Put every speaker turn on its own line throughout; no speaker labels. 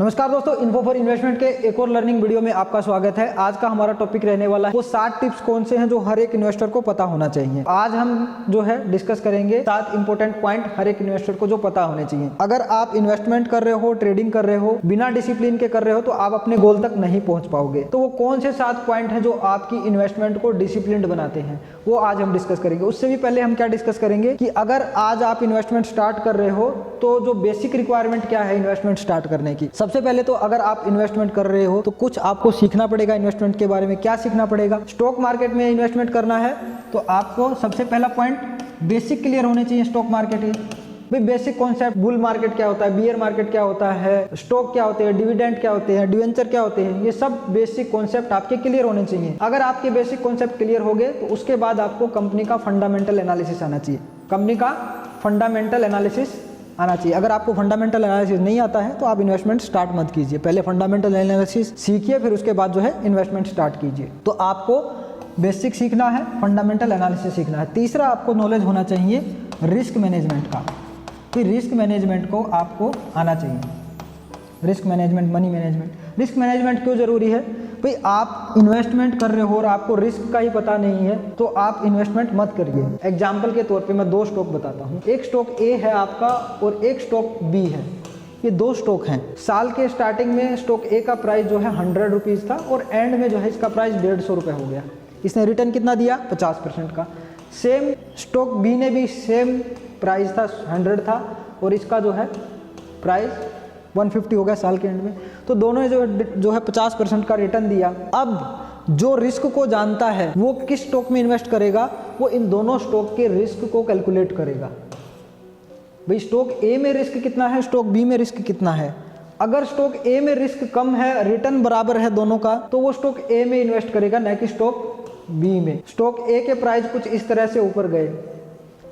नमस्कार दोस्तों, info for investment के एक और लर्निंग वीडियो में आपका स्वागत है। आज का हमारा टॉपिक रहने वाला है वो 7 टिप्स कौन से हैं जो हर एक इन्वेस्टर को पता होना चाहिए। आज हम जो है डिस्कस करेंगे 7 इंपॉर्टेंट पॉइंट हर एक इन्वेस्टर को जो पता होने चाहिए। अगर आप इन्वेस्टमेंट कर रहे हो, ट्रेडिंग कर रहे हो, बिना डिसिप्लिन के कर रहे हो तो आप अपने गोल तक नहीं पहुंच पाओगे। तो वो कौन से 7 पॉइंट है जो आपकी इन्वेस्टमेंट को डिसिप्लिन बनाते हैं, वो आज हम डिस्कस करेंगे। उससे भी पहले हम क्या डिस्कस करेंगे कि अगर आज आप इन्वेस्टमेंट स्टार्ट कर रहे हो तो जो बेसिक रिक्वायरमेंट क्या है इन्वेस्टमेंट स्टार्ट करने की। सबसे पहले तो अगर आप इन्वेस्टमेंट कर रहे हो तो कुछ आपको सीखना पड़ेगा इन्वेस्टमेंट के बारे में। क्या सीखना पड़ेगा? स्टॉक मार्केट में इन्वेस्टमेंट करना है तो आपको सबसे पहला पॉइंट बेसिक क्लियर होने चाहिए स्टॉक मार्केट की। भाई बेसिक कॉन्सेप्ट, बुल मार्केट क्या होता है, बियर मार्केट क्या होता है, स्टॉक क्या होते हैं, डिविडेंड क्या होते हैं, डिवेंचर क्या होते हैं, ये सब बेसिक कॉन्सेप्ट आपके क्लियर होने चाहिए। अगर आपके बेसिक कॉन्सेप्ट क्लियर हो गए तो उसके बाद आपको कंपनी का फंडामेंटल एनालिसिस आना चाहिए। कंपनी का फंडामेंटल एनालिसिस आना चाहिए। अगर आपको फंडामेंटल एनालिसिस नहीं आता है तो आप इन्वेस्टमेंट स्टार्ट मत कीजिए। पहले फंडामेंटल एनालिसिस सीखिए, फिर उसके बाद जो है इन्वेस्टमेंट स्टार्ट कीजिए। तो आपको बेसिक सीखना है, फंडामेंटल एनालिसिस सीखना है। तीसरा आपको नॉलेज होना चाहिए रिस्क मैनेजमेंट का। फिर रिस्क मैनेजमेंट को आपको आना चाहिए। Risk management, money management. Risk management क्यों जरूरी है? भाई आप इन्वेस्टमेंट कर रहे हो और आपको रिस्क का ही पता नहीं है तो आप इन्वेस्टमेंट मत करिए। एग्जाम्पल के तौर पे मैं 2 स्टॉक बताता हूँ। एक स्टॉक ए है आपका और एक स्टॉक बी है। ये 2 स्टॉक हैं। साल के स्टार्टिंग में स्टॉक ए का प्राइस जो है 100 रुपीज़ था और एंड में जो है इसका प्राइस 150 रुपये हो गया। इसने रिटर्न कितना दिया? 50% का। सेम स्टॉक बी ने भी सेम प्राइस था, 100 था और इसका जो है प्राइस 150 हो गया साल के एंड में। तो दोनों ने जो है 50% का रिटर्न दिया। अब जो रिस्क को जानता है वो किस स्टॉक में इन्वेस्ट करेगा, वो इन दोनों स्टॉक के रिस्क को कैलकुलेट करेगा। भाई स्टॉक ए में रिस्क कितना है, स्टॉक बी में रिस्क कितना है। अगर स्टॉक ए में रिस्क कम है, रिटर्न बराबर है दोनों का, तो वो स्टॉक ए में इन्वेस्ट करेगा, न कि स्टॉक बी में। स्टॉक ए के प्राइस कुछ इस तरह से ऊपर गए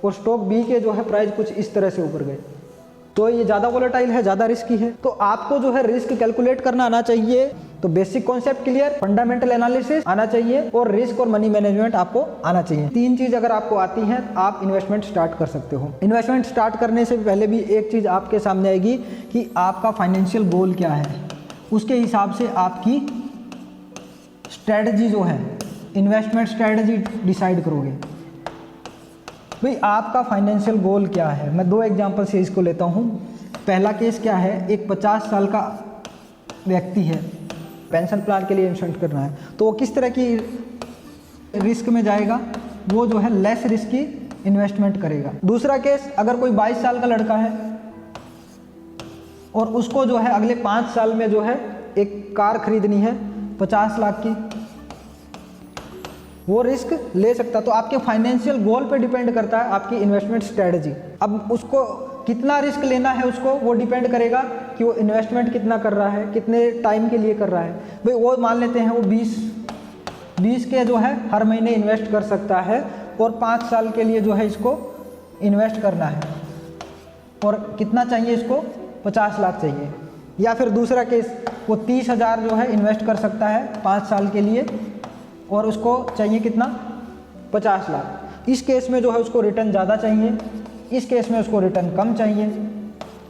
और स्टॉक बी के जो है प्राइस कुछ इस तरह से ऊपर गए तो ये ज़्यादा वोलेटाइल है, ज़्यादा रिस्की है। तो आपको जो है रिस्क कैलकुलेट करना आना चाहिए। तो basic concept clear, fundamental analysis आना चाहिए और रिस्क और मनी मैनेजमेंट आपको आना चाहिए। 3 चीज़ अगर आपको आती हैं आप इन्वेस्टमेंट स्टार्ट कर सकते हो। इन्वेस्टमेंट स्टार्ट करने से पहले भी एक चीज़ आपके सामने आएगी कि आपका फाइनेंशियल गोल क्या है। उसके हिसाब से आपकी स्ट्रैटेजी जो है, इन्वेस्टमेंट स्ट्रैटेजी डिसाइड करोगे। भाई आपका फाइनेंशियल गोल क्या है? मैं 2 एग्जांपल से इसको लेता हूँ। पहला केस क्या है, एक 50 साल का व्यक्ति है, पेंशन प्लान के लिए इन्वेस्ट करना है, तो वो किस तरह की रिस्क में जाएगा? वो जो है लेस रिस्की इन्वेस्टमेंट करेगा। दूसरा केस, अगर कोई 22 साल का लड़का है और उसको जो है अगले 5 साल में जो है एक कार खरीदनी है 50 लाख की, वो रिस्क ले सकता। तो आपके फाइनेंशियल गोल पे डिपेंड करता है आपकी इन्वेस्टमेंट स्ट्रेटजी। अब उसको कितना रिस्क लेना है उसको वो डिपेंड करेगा कि वो इन्वेस्टमेंट कितना कर रहा है, कितने टाइम के लिए कर रहा है। भाई वो मान लेते हैं वो 20 के जो है हर महीने इन्वेस्ट कर सकता है और 5 साल के लिए जो है इसको इन्वेस्ट करना है और कितना चाहिए इसको? 50 लाख चाहिए। या फिर दूसरा केस, वो 30,000 जो है इन्वेस्ट कर सकता है 5 साल के लिए और उसको चाहिए कितना? 50 लाख। इस केस में जो है उसको रिटर्न ज़्यादा चाहिए, इस केस में उसको रिटर्न कम चाहिए।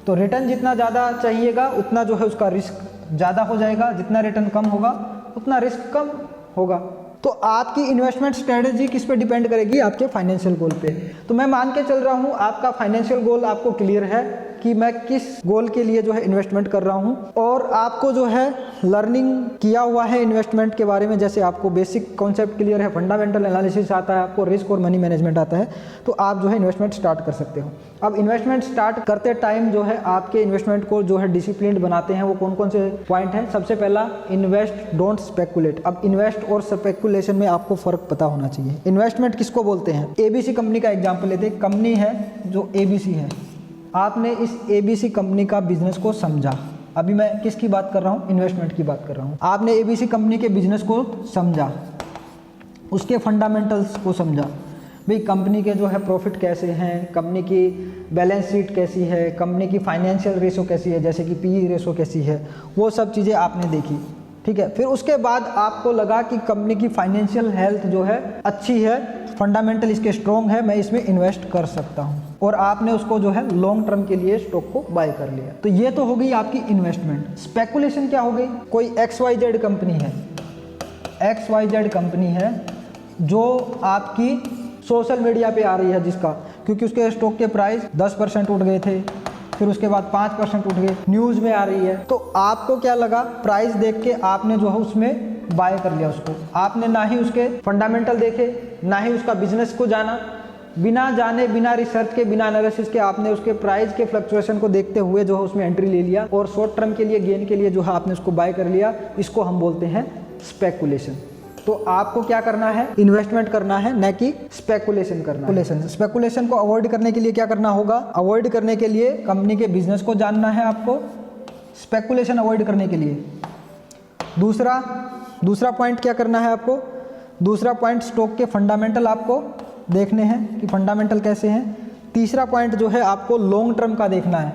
तो रिटर्न जितना ज़्यादा चाहिएगा उतना जो है उसका रिस्क ज़्यादा हो जाएगा, जितना रिटर्न कम होगा उतना रिस्क कम होगा। तो आपकी इन्वेस्टमेंट स्ट्रेटजी किस पे डिपेंड करेगी? आपके फाइनेंशियल गोल पे। तो मैं मान के चल रहा हूँ आपका फाइनेंशियल गोल आपको क्लियर है कि मैं किस गोल के लिए जो है इन्वेस्टमेंट कर रहा हूँ और आपको जो है लर्निंग किया हुआ है इन्वेस्टमेंट के बारे में। जैसे आपको बेसिक कॉन्सेप्ट क्लियर है, फंडामेंटल एनालिसिस आता है, आपको रिस्क और मनी मैनेजमेंट आता है, तो आप जो है इन्वेस्टमेंट स्टार्ट कर सकते हो। अब इन्वेस्टमेंट स्टार्ट करते टाइम जो है आपके इन्वेस्टमेंट को जो है डिसिप्लिन बनाते हैं वो कौन कौन से पॉइंट हैं? सबसे पहला, इन्वेस्ट डोंट स्पेकुलेट। अब इन्वेस्ट और स्पेकुलेशन में आपको फ़र्क पता होना चाहिए। इन्वेस्टमेंट किसको बोलते हैं? ABC कंपनी का एग्जाम्पल लेते हैं। कंपनी है जो ABC है, आपने इस ABC कंपनी का बिजनेस को समझा। अभी मैं किसकी बात कर रहा हूँ? इन्वेस्टमेंट की बात कर रहा हूँ। आपने ABC कंपनी के बिजनेस को समझा, उसके फंडामेंटल्स को समझा। भाई कंपनी के जो है प्रॉफिट कैसे हैं, कंपनी की बैलेंस शीट कैसी है, कंपनी की फाइनेंशियल रेशो कैसी है, जैसे कि PE रेशो कैसी है, वो सब चीज़ें आपने देखी। ठीक है, फिर उसके बाद आपको लगा कि कंपनी की फाइनेंशियल हेल्थ जो है अच्छी है, फंडामेंटल इसके स्ट्रॉन्ग है, मैं इसमें इन्वेस्ट कर सकता हूँ। और आपने उसको जो है लॉन्ग टर्म के लिए स्टॉक को बाय कर लिया। तो ये तो हो गई आपकी इन्वेस्टमेंट। स्पेकुलेशन क्या हो गई? कोई XYZ कंपनी है, XYZ कंपनी है जो आपकी सोशल मीडिया पे आ रही है, जिसका क्योंकि उसके स्टॉक के प्राइस 10% उठ गए थे, फिर उसके बाद 5% उठ गए, न्यूज़ में आ रही है। तो आपको क्या लगा? प्राइस देख के आपने जो है उसमें बाय कर लिया उसको। आपने ना ही उसके फंडामेंटल देखे, ना ही उसका बिजनेस को जाना, बिना जाने, बिना रिसर्च के, बिना एनालिसिस के आपने उसके प्राइस के फ्लक्चुएशन को देखते हुए जो है उसमें एंट्री ले लिया और शॉर्ट टर्म के लिए, गेन के लिए जो है आपने उसको बाय कर लिया। इसको हम बोलते हैं स्पेकुलेशन। तो आपको क्या करना है? इन्वेस्टमेंट करना है, न कि स्पेकुलेशन करना है। स्पेकुलेशन को अवॉइड करने के लिए क्या करना होगा? अवॉइड करने के लिए कंपनी के बिजनेस को जानना है आपको, स्पेकुलेशन अवॉइड करने के लिए। दूसरा पॉइंट क्या करना है आपको? दूसरा पॉइंट स्टॉक के फंडामेंटल आपको देखने हैं कि फंडामेंटल कैसे हैं। तीसरा पॉइंट जो है आपको लॉन्ग टर्म का देखना है,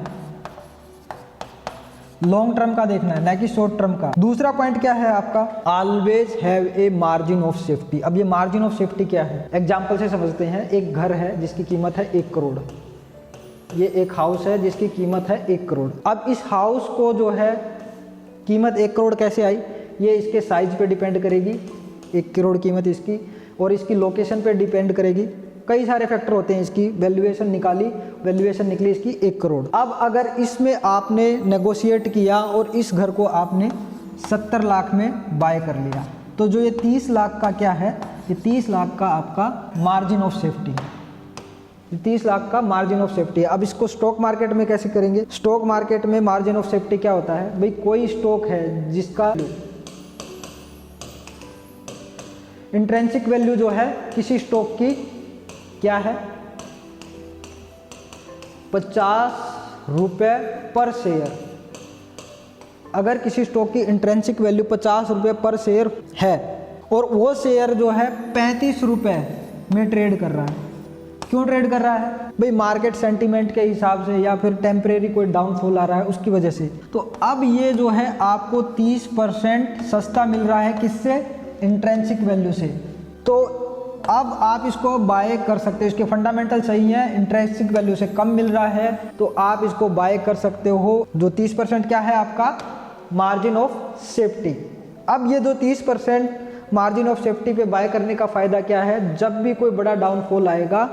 लॉन्ग टर्म का देखना है, ना कि शॉर्ट टर्म का। दूसरा पॉइंट क्या है आपका? Always have a margin of safety. अब ये मार्जिन ऑफ सेफ्टी क्या है? एग्जांपल से समझते हैं। एक घर है जिसकी कीमत है 1 करोड़। ये एक हाउस है जिसकी कीमत है 1 करोड़। अब इस हाउस को जो है कीमत 1 करोड़ कैसे आई? ये इसके साइज पे डिपेंड करेगी, 1 करोड़ कीमत इसकी, और इसकी लोकेशन पे डिपेंड करेगी। कई सारे फैक्टर होते हैं इसकी। वैल्यूएशन निकाली, वैल्यूएशन निकली इसकी 1 करोड़। अब अगर इसमें आपने नेगोशिएट किया और इस घर को आपने 70 लाख में बाय कर लिया, तो जो ये 30 लाख का क्या है? ये 30 लाख का आपका मार्जिन ऑफ सेफ्टी है। 30 लाख का मार्जिन ऑफ सेफ्टी है। अब इसको स्टॉक मार्केट में कैसे करेंगे? स्टॉक मार्केट में मार्जिन ऑफ सेफ्टी क्या होता है भाई? कोई स्टॉक है जिसका इंट्रिंसिक वैल्यू जो है किसी स्टॉक की क्या है? 50 रुपये पर शेयर। अगर किसी स्टॉक की इंट्रिंसिक वैल्यू 50 रुपये पर शेयर है और वो शेयर जो है 35 रुपये में ट्रेड कर रहा है, क्यों ट्रेड कर रहा है भाई? मार्केट सेंटीमेंट के हिसाब से या फिर टेम्परेरी कोई डाउनफॉल आ रहा है उसकी वजह से। तो अब ये जो है आपको 30% सस्ता मिल रहा है, किससे? इंट्रिंसिक वैल्यू से। तो अब आप इसको बाय कर सकते हो। इसके फंडामेंटल सही है, इंट्रिंसिक वैल्यू से कम मिल रहा है, तो आप इसको बाय कर सकते हो। जो 30% क्या है आपका? Margin of safety. अब ये जो 30% मार्जिन ऑफ सेफ्टी पे बाय करने का फ़ायदा क्या है? जब भी कोई बड़ा डाउनफॉल आएगा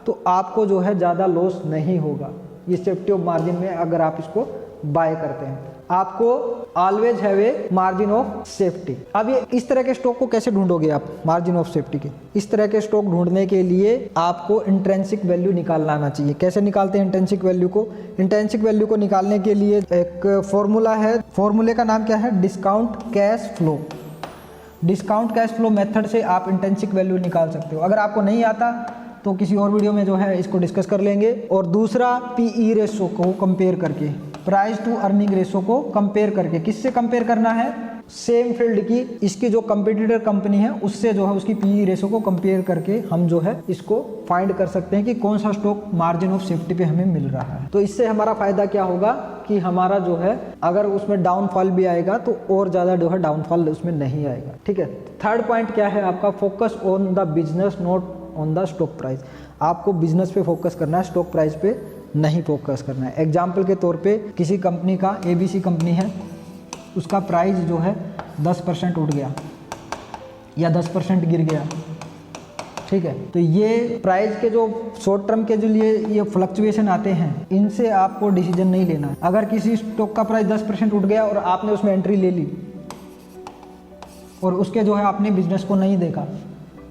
तो आपको जो है ज़्यादा लॉस नहीं होगा। ये सेफ्टी ऑफ मार्जिन में अगर आप इसको बाय करते हैं, आपको always have a margin of safety. अब ये इस तरह के स्टॉक को कैसे ढूंढोगे आप? मार्जिन ऑफ सेफ्टी के इस तरह के स्टॉक ढूंढने के लिए आपको इंट्रिंसिक वैल्यू निकालना आना चाहिए। कैसे निकालते हैं इंट्रिंसिक वैल्यू को? इंट्रिंसिक वैल्यू को निकालने के लिए एक फॉर्मूला है। फॉर्मूले का नाम क्या है? Discount cash flow. Discount cash flow method से आप इंट्रिंसिक वैल्यू निकाल सकते हो। अगर आपको नहीं आता तो किसी और वीडियो में जो है इसको डिस्कस कर लेंगे। और दूसरा PE रेशो को कंपेयर करके, प्राइस टू अर्निंग रेशो को कंपेयर करके। किससे कंपेयर करना है? सेम फील्ड की इसकी जो कंपटीटर कंपनी है उससे जो है उसकी PE रेशो को कंपेयर करके हम जो है इसको फाइंड कर सकते हैं कि कौन सा स्टॉक मार्जिन ऑफ सेफ्टी पे हमें मिल रहा है। तो इससे हमारा फायदा क्या होगा कि हमारा जो है अगर उसमें डाउनफॉल भी आएगा तो और ज़्यादा जो है डाउनफॉल उसमें नहीं आएगा। ठीक है। थर्ड पॉइंट क्या है आपका? Focus on the business not on the stock price. आपको बिजनेस पे फोकस करना है, स्टॉक प्राइस पे नहीं फोकस करना है। एग्जाम्पल के तौर पे किसी कंपनी का, ABC कंपनी है, उसका प्राइस जो है 10% उठ गया या 10% गिर गया। ठीक है। तो ये प्राइस के जो शॉर्ट टर्म के जो लिए ये फ्लक्चुएशन आते हैं, इनसे आपको डिसीजन नहीं लेना है। अगर किसी स्टॉक का प्राइस 10% उठ गया और आपने उसमें एंट्री ले ली और उसके जो है आपने बिजनेस को नहीं देखा,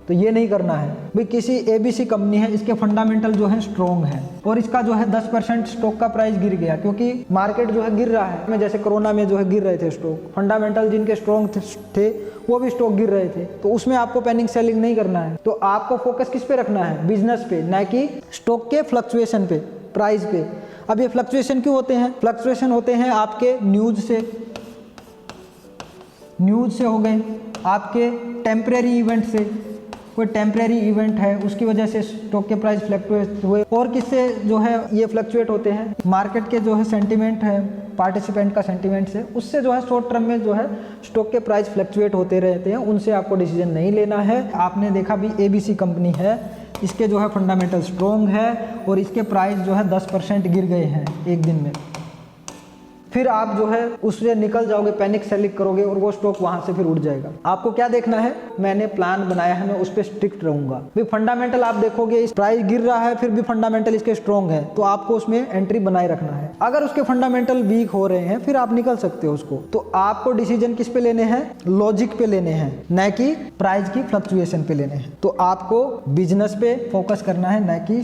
तो ये नहीं करना है भाई। किसी ABC कंपनी है, इसके फंडामेंटल जो है स्ट्रॉन्ग है और इसका जो है 10% स्टॉक का प्राइस गिर गया क्योंकि मार्केट जो है गिर रहा है। जैसे कोरोना में जो है गिर रहे थे स्टॉक, फंडामेंटल जिनके स्ट्रॉन्ग थे वो भी स्टॉक गिर रहे थे, तो उसमें आपको पैनिक सेलिंग नहीं करना है। तो आपको फोकस किस पे रखना है? बिजनेस पे, ना कि स्टॉक के फ्लक्चुएशन पे, प्राइस पे। अब ये फ्लक्चुएशन क्यों होते हैं? फ्लक्चुएशन होते हैं आपके न्यूज़ से हो गए, आपके टेम्परेरी इवेंट से, कोई टेम्परेरी इवेंट है उसकी वजह से स्टॉक के प्राइस फ्लक्चुएट हुए। और किससे जो है ये फ्लक्चुएट होते हैं? मार्केट के जो है सेंटीमेंट है, पार्टिसिपेंट का सेंटीमेंट से, उससे जो है शॉर्ट टर्म में जो है स्टॉक के प्राइस फ्लक्चुएट होते रहते हैं। उनसे आपको डिसीजन नहीं लेना है। आपने देखा भी ABC कंपनी है, इसके जो है फंडामेंटल स्ट्रॉन्ग है और इसके प्राइस जो है 10% गिर गए हैं एक दिन में, फिर आप जो है उससे निकल जाओगे, पैनिक सेलिंग करोगे और वो स्टॉक वहां से फिर उड़ जाएगा। आपको क्या देखना है, मैंने प्लान बनाया है, मैं उस पर स्ट्रिक्ट रहूंगा। भी फंडामेंटल आप देखोगे इस प्राइस गिर रहा है फिर भी फंडामेंटल इसके स्ट्रॉन्ग है, तो आपको उसमें एंट्री बनाए रखना है। अगर उसके फंडामेंटल वीक हो रहे हैं फिर आप निकल सकते हो उसको। तो आपको डिसीजन किस पे लेने हैं, लॉजिक पे लेने हैं, न कि प्राइस की फ्लक्चुएशन पे लेने हैं। तो आपको बिजनेस पे फोकस करना है, न कि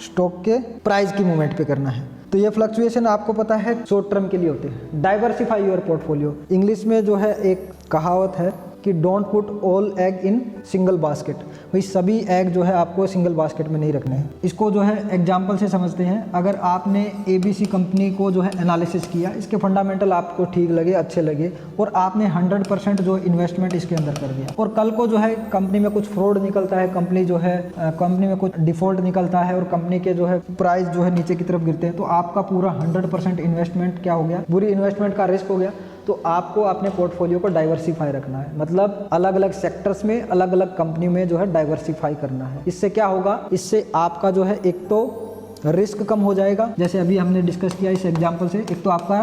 स्टॉक के प्राइस की मूवमेंट पे करना है। तो ये फ्लक्चुएशन आपको पता है शॉर्ट टर्म के लिए होते हैं। डाइवर्सिफाई योर पोर्टफोलियो, इंग्लिश में जो है एक कहावत है कि don't put all egg in single basket, भाई सभी एग जो है आपको सिंगल बास्केट में नहीं रखने हैं। इसको जो है एग्जांपल से समझते हैं। अगर आपने ABC कंपनी को जो है एनालिसिस किया, इसके फंडामेंटल आपको ठीक लगे, अच्छे लगे और आपने 100% जो इन्वेस्टमेंट इसके अंदर कर दिया और कल को जो है कंपनी में कुछ फ्रॉड निकलता है, कंपनी में कुछ डिफॉल्ट निकलता है और कंपनी के जो है प्राइस जो है नीचे की तरफ गिरते हैं, तो आपका पूरा 100% इन्वेस्टमेंट क्या हो गया, बुरी इन्वेस्टमेंट का रिस्क हो गया। तो आपको अपने पोर्टफोलियो को डाइवर्सिफाई रखना है, मतलब अलग अलग सेक्टर्स में, अलग अलग कंपनी में जो है डाइवर्सिफाई करना है। इससे क्या होगा, इससे आपका जो है एक तो रिस्क कम हो जाएगा, जैसे अभी हमने डिस्कस किया इस एग्जांपल से। एक तो आपका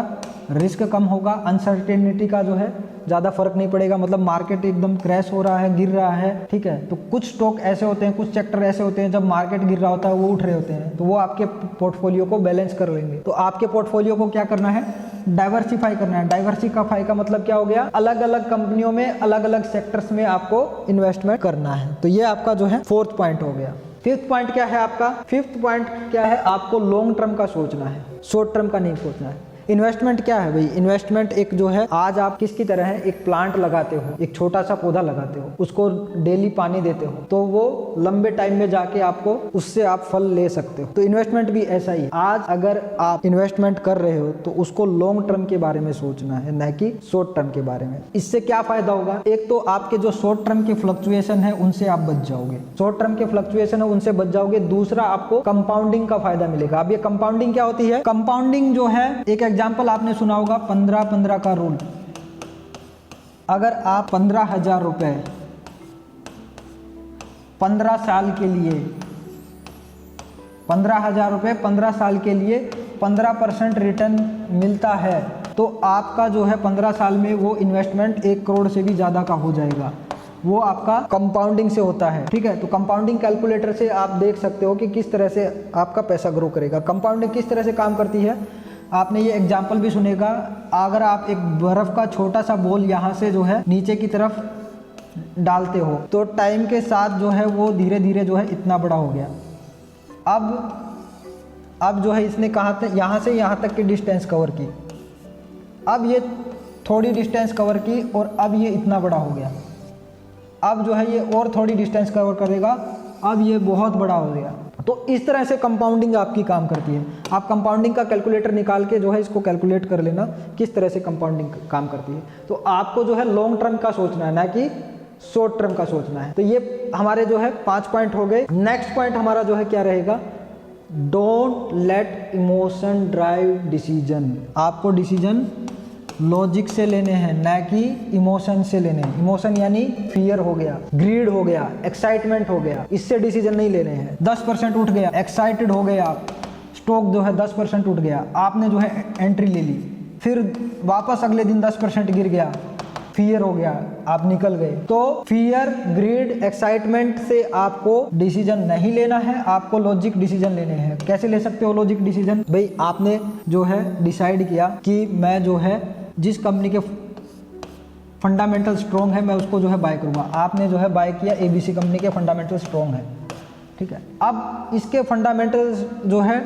रिस्क कम होगा, अनसर्टेनिटी का जो है ज़्यादा फर्क नहीं पड़ेगा, मतलब मार्केट एकदम क्रैश हो रहा है, गिर रहा है, ठीक है। तो कुछ स्टॉक ऐसे होते हैं, कुछ सेक्टर ऐसे होते हैं जब मार्केट गिर रहा होता है वो उठ रहे होते हैं, तो वो आपके पोर्टफोलियो को बैलेंस कर लेंगे। तो आपके पोर्टफोलियो को क्या करना है, डाइवर्सिफाई करना है। डाइवर्सिफाई का मतलब क्या हो गया, अलग अलग कंपनियों में, अलग अलग सेक्टर्स में आपको इन्वेस्टमेंट करना है। तो ये आपका जो है 4th पॉइंट हो गया। 5th पॉइंट क्या है आपका, 5th पॉइंट क्या है, आपको लॉन्ग टर्म का सोचना है, शॉर्ट टर्म का नहीं सोचना है। इन्वेस्टमेंट क्या है भाई, इन्वेस्टमेंट एक जो है, आज आप किसकी तरह है, एक प्लांट लगाते हो, एक छोटा सा पौधा लगाते हो, उसको डेली पानी देते हो, तो वो लंबे टाइम में जाके आपको उससे आप फल ले सकते हो। तो इन्वेस्टमेंट भी ऐसा ही, आज अगर आप इन्वेस्टमेंट कर रहे हो तो उसको लॉन्ग टर्म के बारे में सोचना है, न कि शॉर्ट टर्म के बारे में। इससे क्या फायदा होगा, एक तो आपके जो शॉर्ट टर्म के फ्लक्चुएशन है उनसे आप बच जाओगे, शॉर्ट टर्म के फ्लक्चुएशन है उनसे बच जाओगे। दूसरा आपको कंपाउंडिंग का फायदा मिलेगा। अब ये कंपाउंडिंग क्या होती है, कंपाउंडिंग जो है, एक एग्जाम्पल आपने सुना होगा 15-15 का रूल। अगर आप 15,000 रुपए 15 साल के लिए, 15,000 रुपए 15 साल के लिए 15% रिटर्न मिलता है, तो आपका जो है 15 साल में वो इन्वेस्टमेंट 1 करोड़ से भी ज़्यादा का हो जाएगा। वो आपका कंपाउंडिंग से होता है, ठीक है। तो कंपाउंडिंग कैलकुलेटर से आप देख सकते हो कि किस तरह से आपका पैसा ग्रो करेगा। कंपाउंडिंग किस तरह से काम करती है, आपने ये एग्जाम्पल भी सुनेगा। अगर आप एक बर्फ़ का छोटा सा बॉल यहाँ से जो है नीचे की तरफ डालते हो, तो टाइम के साथ जो है वो धीरे धीरे जो है इतना बड़ा हो गया। अब जो है इसने कहाँ तक, यहाँ से यहाँ तक की डिस्टेंस कवर की, अब ये थोड़ी डिस्टेंस कवर की और अब ये इतना बड़ा हो गया। अब जो है ये और थोड़ी डिस्टेंस कवर करेगा, अब ये बहुत बड़ा हो गया। तो इस तरह से कंपाउंडिंग आपकी काम करती है। आप कंपाउंडिंग का कैलकुलेटर निकाल के जो है इसको कैलकुलेट कर लेना किस तरह से कंपाउंडिंग काम करती है। तो आपको जो है लॉन्ग टर्म का सोचना है, ना कि शॉर्ट टर्म का सोचना है। तो ये हमारे जो है 5 पॉइंट हो गए। नेक्स्ट पॉइंट हमारा जो है क्या रहेगा, don't let emotion drive decision. आपको डिसीजन लॉजिक से लेने हैं, ना कि इमोशन से लेने हैं। इमोशन यानी फियर हो गया, ग्रीड हो गया, एक्साइटमेंट हो गया, इससे डिसीजन नहीं लेने हैं। 10% उठ गया, एक्साइटेड हो गया, स्टॉक जो है 10% उठ गया, आपने जो है एंट्री ले ली, फिर वापस अगले दिन 10% गिर गया, फियर हो गया, आप निकल गए। तो फियर, ग्रीड, एक्साइटमेंट से आपको डिसीजन नहीं लेना है, आपको लॉजिक डिसीजन लेने हैं। कैसे ले सकते हो लॉजिक डिसीजन, भाई आपने जो है डिसाइड किया कि मैं जो है जिस कंपनी के फंडामेंटल स्ट्रॉन्ग है मैं उसको जो है बाय करूँगा। आपने जो है बाय किया ABC कंपनी के फंडामेंटल स्ट्रॉन्ग है, ठीक है। अब इसके फंडामेंटल्स जो है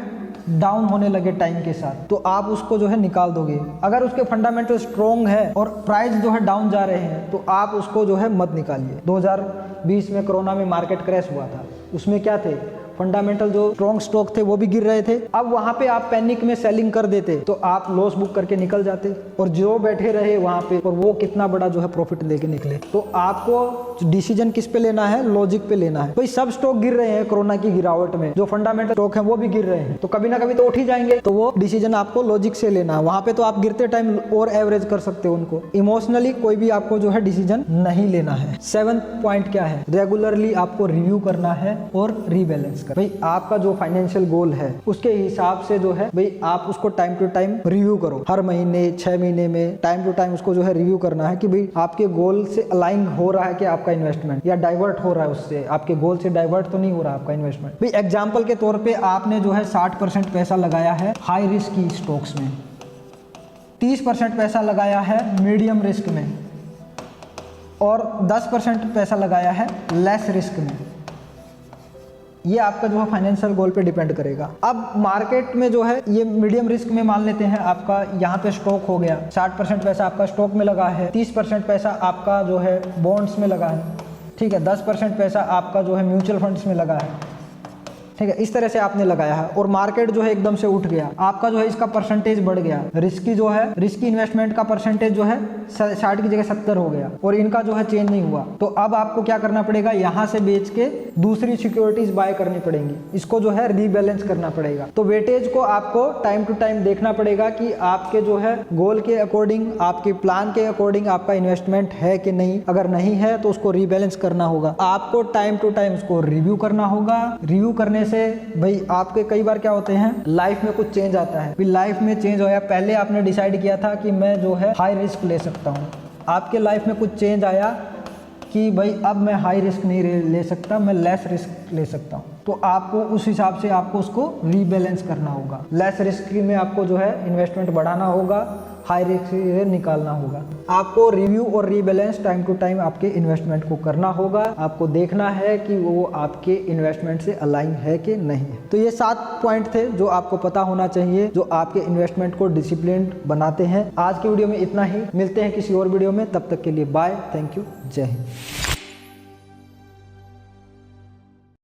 डाउन होने लगे टाइम के साथ, तो आप उसको जो है निकाल दोगे। अगर उसके फंडामेंटल स्ट्रॉन्ग है और प्राइस जो है डाउन जा रहे हैं, तो आप उसको जो है मत निकालिए। 2020 में कोरोना में मार्केट क्रैश हुआ था, उसमें क्या थे, फंडामेंटल जो स्ट्रॉन्ग स्टॉक थे वो भी गिर रहे थे। अब वहां पे आप पैनिक में सेलिंग कर देते तो आप लॉस बुक करके निकल जाते, और जो बैठे रहे वहां पे और वो कितना बड़ा जो है प्रॉफिट लेके निकले। तो आपको डिसीजन किस पे लेना है, लॉजिक पे लेना है। भाई सब स्टॉक गिर रहे हैं कोरोना की गिरावट में, जो फंडामेंटल स्टॉक है वो भी गिर रहे हैं, तो कभी ना कभी तो उठ ही जाएंगे। तो वो डिसीजन आपको लॉजिक से लेना है। वहां पे तो आप गिरते टाइम और एवरेज कर सकते हो उनको, इमोशनली कोई भी आपको जो है डिसीजन नहीं लेना है। 7th पॉइंट क्या है, रेगुलरली आपको रिव्यू करना है और रीबैलेंस कर। भाई आपका जो फाइनेंशियल गोल है उसके हिसाब से जो है भाई आप उसको टाइम टू टाइम रिव्यू करो। हर महीने 6 महीने में टाइम टू टाइम उसको जो है रिव्यू करना है कि भाई आपके गोल से अलाइन हो रहा है कि आपका इन्वेस्टमेंट, या डाइवर्ट हो रहा है उससे, आपके गोल से डाइवर्ट तो नहीं हो रहा आपका इन्वेस्टमेंट। भाई एग्जाम्पल के तौर पे आपने जो है 60% पैसा लगाया है हाई रिस्क की स्टॉक्स में, 30% पैसा लगाया है मीडियम रिस्क में, और 10% पैसा लगाया है लेस रिस्क में। ये आपका जो है फाइनेंशियल गोल पे डिपेंड करेगा। अब मार्केट में जो है ये मीडियम रिस्क में मान लेते हैं, आपका यहाँ पे स्टॉक हो गया, 60% पैसा आपका स्टॉक में लगा है, 30% पैसा आपका जो है बॉन्ड्स में लगा है, ठीक है, 10% पैसा आपका जो है म्यूचुअल फंड्स में लगा है, ठीक है। इस तरह से आपने लगाया है और मार्केट जो है एकदम से उठ गया, आपका जो है इसका परसेंटेज बढ़ गया, रिस्की जो है रिस्की इन्वेस्टमेंट का परसेंटेज जो है 60 की जगह 70 हो गया, और इनका जो है चेंज नहीं हुआ। तो अब आपको क्या करना पड़ेगा, यहाँ से बेच के दूसरी सिक्योरिटीज बाय करनी पड़ेंगी, इसको जो है रीबैलेंस करना पड़ेगा। तो वेटेज को आपको टाइम टू टाइम देखना पड़ेगा कि आपके जो है गोल के अकॉर्डिंग, आपके प्लान के अकॉर्डिंग आपका इन्वेस्टमेंट है कि नहीं। अगर नहीं है तो उसको रीबैलेंस करना होगा। आपको टाइम टू टाइम उसको रिव्यू करना होगा। रिव्यू करने से भाई आपके कई बार क्या होते हैं, लाइफ में कुछ चेंज आता है। लाइफ में चेंज होया, पहले आपने डिसाइड किया था कि मैं जो है हाई रिस्क ले सकता हूँ, आपके लाइफ में कुछ चेंज आया कि भाई अब मैं हाई रिस्क नहीं ले सकता, मैं लेस रिस्क ले सकता हूँ। तो आपको उस हिसाब से आपको उसको रीबैलेंस करना होगा। लेस रिस्क में आपको जो है इन्वेस्टमेंट बढ़ाना होगा, हाई रिस्क से निकालना होगा। आपको रिव्यू और रीबैलेंस टाइम टू टाइम आपके इन्वेस्टमेंट को करना होगा। आपको देखना है कि वो आपके इन्वेस्टमेंट से अलाइन है कि नहीं है। तो ये 7 पॉइंट थे जो आपको पता होना चाहिए, जो आपके इन्वेस्टमेंट को डिसिप्लिन बनाते हैं। आज की वीडियो में इतना ही, मिलते हैं किसी और वीडियो में, तब तक के लिए बाय, थैंक यू, जय हिंद।